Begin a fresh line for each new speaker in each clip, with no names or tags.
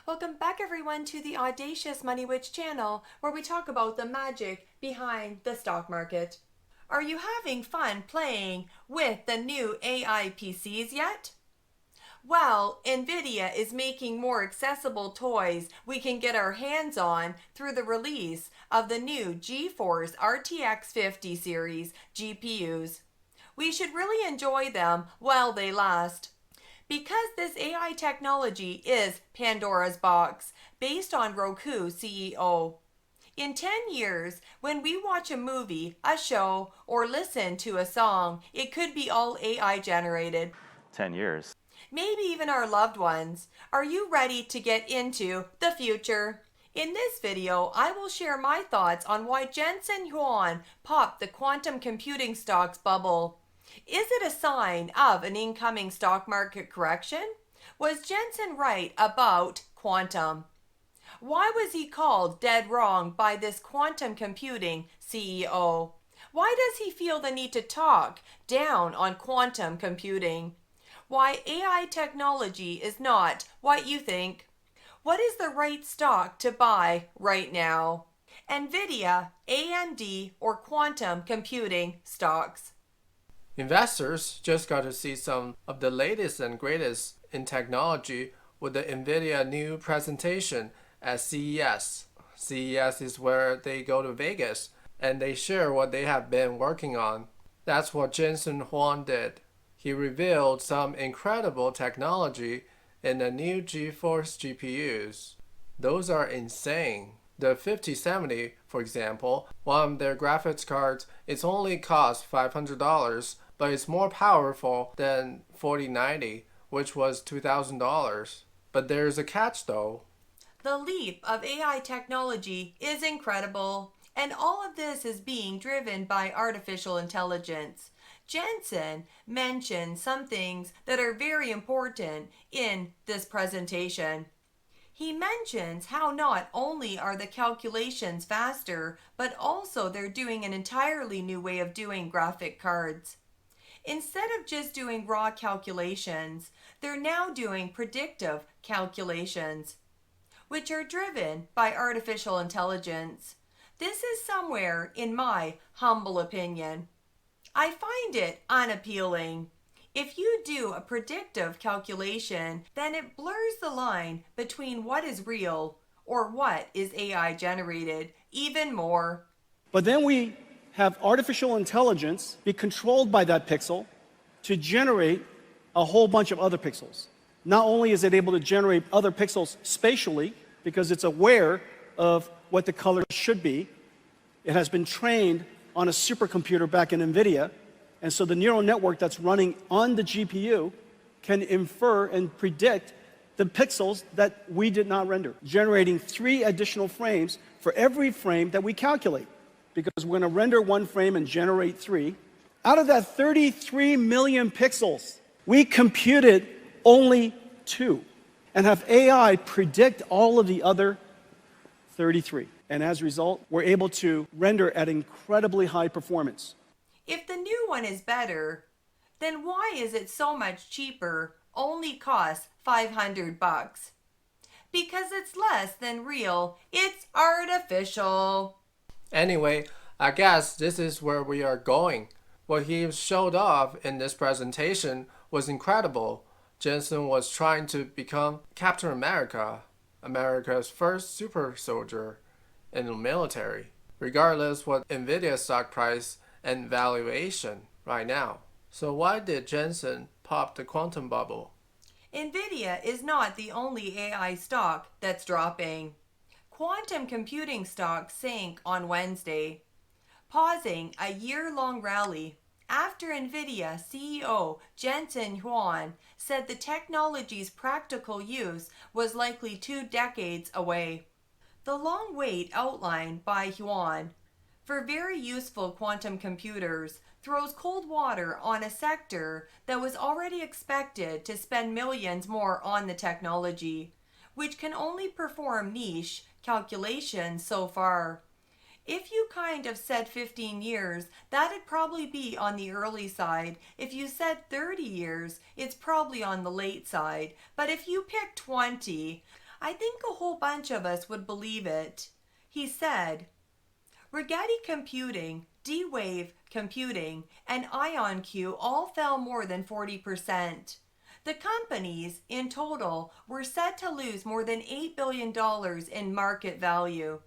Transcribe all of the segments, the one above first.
Welcome back everyone to the Audacious Money Witch channel, where we talk about the magic behind the stock market. Are you having fun playing with the new AI PCs yet? Well, Nvidia is making more accessible toys we can get our hands on through the release of the new GeForce RTX 50 series GPUs. We should really enjoy them while they last. Because this AI technology is Pandora's box, based on Roku CEO. In 10 years, when we watch a movie, a show, or listen to a song, it could be all AI generated.
10 years.
Maybe even our loved ones. Are you ready to get into the future? In this video, I will share my thoughts on why Jensen Huang popped the quantum computing stocks bubble. Is it a sign of an incoming stock market correction? Was Jensen right about quantum? Why was he called dead wrong by this quantum computing CEO? Why does he feel the need to talk down on quantum computing? Why AI technology is not what you think? What is the right stock to buy right now? Nvidia, AMD, or quantum computing stocks?
Investors just got to see some of the latest and greatest in technology with the Nvidia new presentation at CES. CES is where they go to Vegas and they share what they have been working on. That's what Jensen Huang did. He revealed some incredible technology in the new GeForce GPUs. Those are insane. The 5070, for example, one of their graphics cards, it's only cost $500, but it's more powerful than 4090, which was $2,000. But there's a catch though.
The leap of AI technology is incredible, and all of this is being driven by artificial intelligence. Jensen mentioned some things that are very important in this presentation. He mentions how not only are the calculations faster, but also they're doing an entirely new way of doing graphic cards. Instead of just doing raw calculations, they're now doing predictive calculations, which are driven by artificial intelligence. This is somewhere in my humble opinion. I find it unappealing. If you do a predictive calculation, then it blurs the line between what is real or what is AI generated even more.
But then we have artificial intelligence be controlled by that pixel to generate a whole bunch of other pixels. Not only is it able to generate other pixels spatially, because it's aware of what the color should be, it has been trained on a supercomputer back in Nvidia, and so the neural network that's running on the GPU can infer and predict the pixels that we did not render, generating 3 additional frames for every frame that we calculate, because we're going to render 1 frame and generate 3. Out of that 33 million pixels, we computed only 2 and have AI predict all of the other 33. And as a result, we're able to render at incredibly high performance.
If the new one is better, then why is it so much cheaper, only costs $500? Because it's less than real, it's artificial.
Anyway, I guess this is where we are going. What he showed off in this presentation was incredible. Jensen was trying to become Captain America, America's first super soldier in the military, regardless what Nvidia's stock price and valuation right now. So why did Jensen pop the quantum bubble?
Nvidia is not the only AI stock that's dropping. Quantum computing stocks sank on Wednesday, pausing a year-long rally after Nvidia CEO Jensen Huang said the technology's practical use was likely 2 decades away. The long wait outlined by Huang for very useful quantum computers throws cold water on a sector that was already expected to spend millions more on the technology, which can only perform niche calculations so far. If you kind of said 15 years, that'd probably be on the early side. If you said 30 years, it's probably on the late side. But if you pick 20, I think a whole bunch of us would believe it. He said, Rigetti Computing, D-Wave Computing, and IonQ all fell more than 40%. The companies, in total, were set to lose more than $8 billion in market value.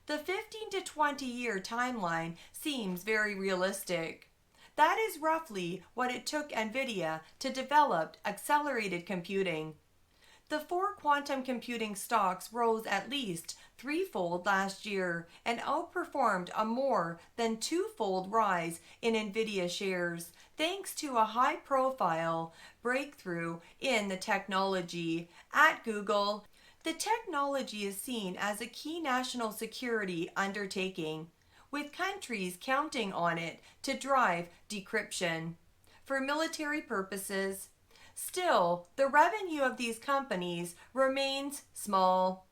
The 15 to 20 year timeline seems very realistic. That is roughly what it took Nvidia to develop accelerated computing. The 4 quantum computing stocks rose at least threefold last year and outperformed a more than twofold rise in Nvidia shares, thanks to a high-profile breakthrough in the technology. At Google, the technology is seen as a key national security undertaking, with countries counting on it to drive decryption for military purposes. Still, the revenue of these companies remains small.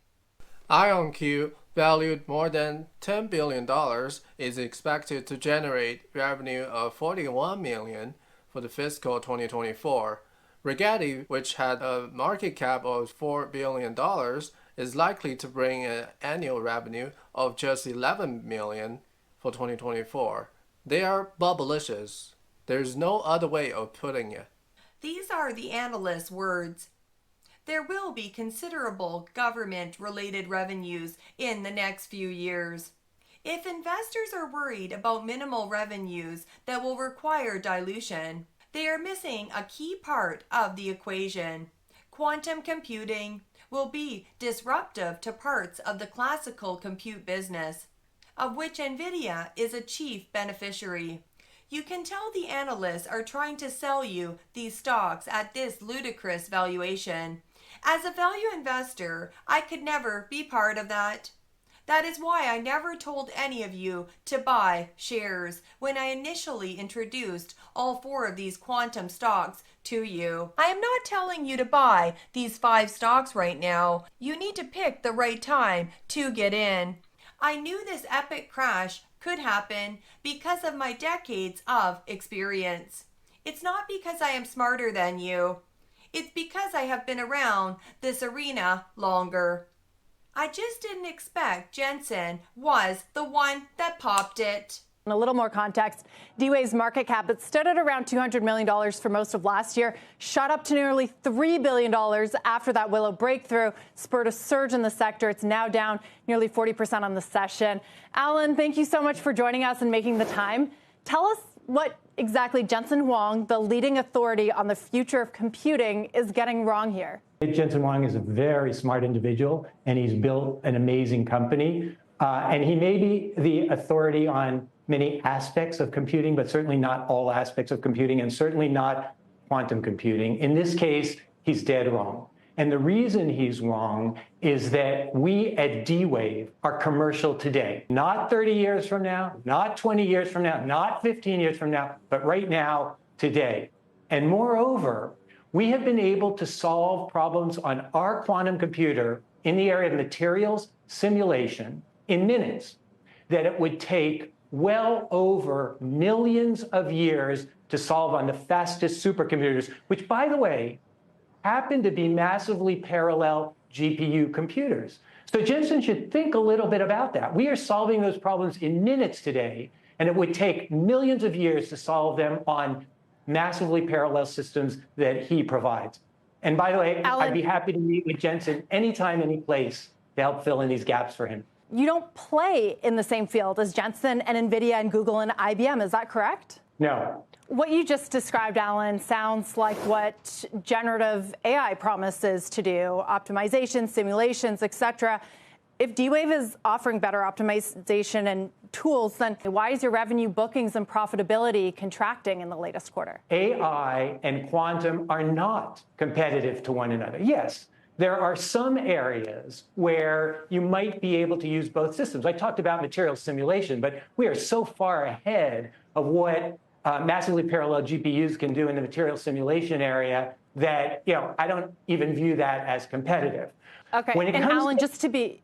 IonQ, valued more than $10 billion, is expected to generate revenue of $41 million for the fiscal 2024. Rigetti, which had a market cap of $4 billion, is likely to bring an annual revenue of just $11 million for 2024. They are bubblicious. There's no other way of putting it.
These are the analyst's words. There will be considerable government-related revenues in the next few years. If investors are worried about minimal revenues that will require dilution, they are missing a key part of the equation. Quantum computing will be disruptive to parts of the classical compute business, of which Nvidia is a chief beneficiary. You can tell the analysts are trying to sell you these stocks at this ludicrous valuation. As a value investor, I could never be part of that. That is why I never told any of you to buy shares when I initially introduced all 4 of these quantum stocks to you. I am not telling you to buy these 5 stocks right now. You need to pick the right time to get in. I knew this epic crash could happen because of my decades of experience. It's not because I am smarter than you. It's because I have been around this arena longer. I just didn't expect Jensen was the one that popped it.
In a little more context, D-Wave's market cap, it stood at around $200 million for most of last year, shot up to nearly $3 billion after that Willow breakthrough, spurred a surge in the sector. It's now down nearly 40% on the session. Alan, thank you so much for joining us and making the time. Tell us what exactly Jensen Huang, the leading authority on the future of computing, is getting wrong here.
Jensen Huang is a very smart individual, and he's built an amazing company. And he may be the authority on many aspects of computing, but certainly not all aspects of computing, and certainly not quantum computing. In this case, he's dead wrong. And the reason he's wrong is that we at D-Wave are commercial today. Not 30 years from now, not 20 years from now, not 15 years from now, but right now, today. And moreover, we have been able to solve problems on our quantum computer in the area of materials simulation in minutes that it would take well over millions of years to solve on the fastest supercomputers, which, by the way, happen to be massively parallel GPU computers. So Jensen should think a little bit about that. We are solving those problems in minutes today, and it would take millions of years to solve them on massively parallel systems that he provides. And by the way,
Alan,
I'd be happy to meet with Jensen anytime, any place to help fill in these gaps for him.
You don't play in the same field as Jensen and Nvidia and Google and IBM, is that correct?
No.
What you just described, Alan, sounds like what generative AI promises to do, optimization, simulations, etc. If D-Wave is offering better optimization and tools, then why is your revenue, bookings, and profitability contracting in the latest quarter?
AI and quantum are not competitive to one another. Yes, there are some areas where you might be able to use both systems. I talked about material simulation, but we are so far ahead of what massively parallel GPUs can do in the material simulation area that, I don't even view that as competitive.
Okay, and Alan, just to be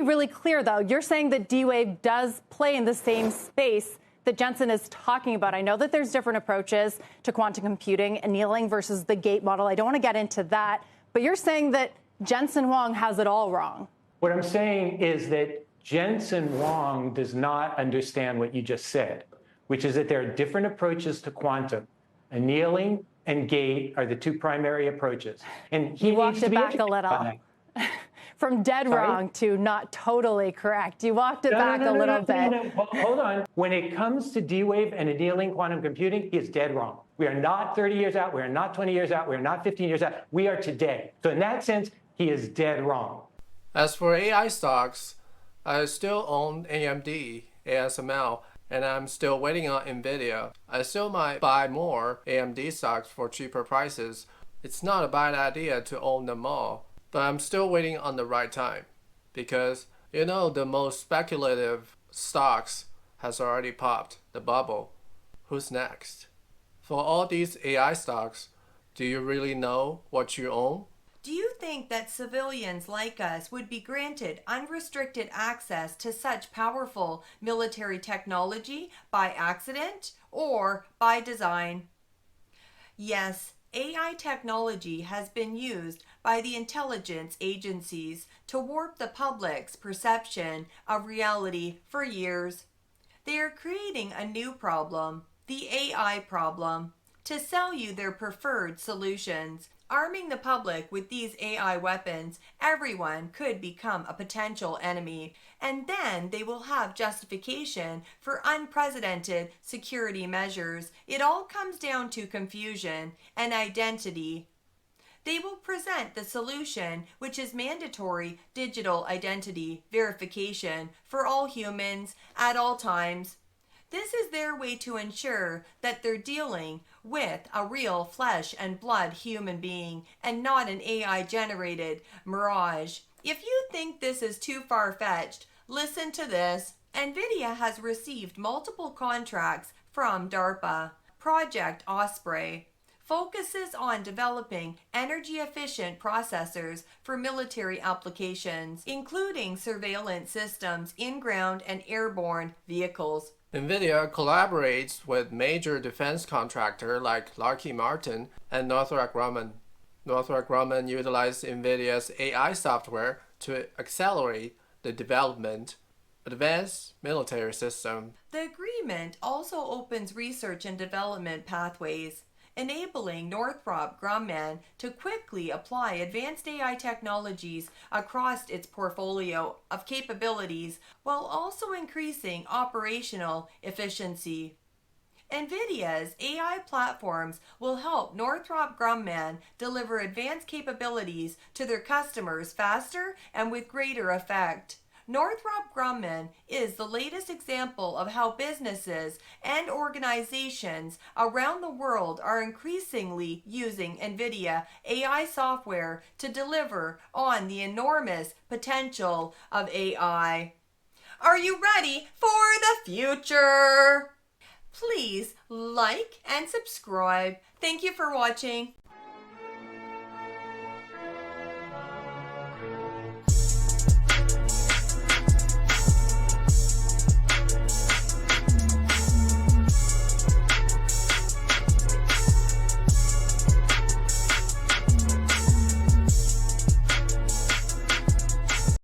really clear, though, you're saying that D-Wave does play in the same space that Jensen is talking about. I know that there's different approaches to quantum computing, annealing versus the gate model. I don't want to get into that, but you're saying that Jensen Huang has it all wrong.
What I'm saying is that Jensen Huang does not understand what you just said, which is that there are different approaches to quantum. Annealing and gate are the two primary approaches. And he
walked
needs to
it
be
back a
educated
little.
on that.
From dead
Sorry?
wrong to not totally correct. You walked it back a little bit.
No. Hold on. When it comes to D-Wave and annealing quantum computing, he is dead wrong. We are not 30 years out. We are not 20 years out. We are not 15 years out. We are today. So in that sense, he is dead wrong.
As for AI stocks, I still own AMD, ASML, and I'm still waiting on Nvidia. I still might buy more AMD stocks for cheaper prices. It's not a bad idea to own them all, but I'm still waiting on the right time. Because, the most speculative stocks has already popped the bubble. Who's next? For all these AI stocks, do you really know what you own?
Do you think that civilians like us would be granted unrestricted access to such powerful military technology by accident or by design? Yes, AI technology has been used by the intelligence agencies to warp the public's perception of reality for years. They are creating a new problem, the AI problem, to sell you their preferred solutions. Arming the public with these AI weapons, everyone could become a potential enemy, and then they will have justification for unprecedented security measures. It all comes down to confusion and identity. They will present the solution, which is mandatory digital identity verification for all humans at all times. This is their way to ensure that they're dealing with a real flesh and blood human being and not an AI-generated mirage. If you think this is too far-fetched, listen to this. Nvidia has received multiple contracts from DARPA. Project Osprey focuses on developing energy-efficient processors for military applications, including surveillance systems in ground and airborne vehicles.
Nvidia collaborates with major defense contractors like Lockheed Martin and Northrop Grumman. Northrop Grumman utilized Nvidia's AI software to accelerate the development of advanced military systems.
The agreement also opens research and development pathways, enabling Northrop Grumman to quickly apply advanced AI technologies across its portfolio of capabilities while also increasing operational efficiency. NVIDIA's AI platforms will help Northrop Grumman deliver advanced capabilities to their customers faster and with greater effect. Northrop Grumman is the latest example of how businesses and organizations around the world are increasingly using NVIDIA AI software to deliver on the enormous potential of AI. Are you ready for the future? Please like and subscribe. Thank you for watching.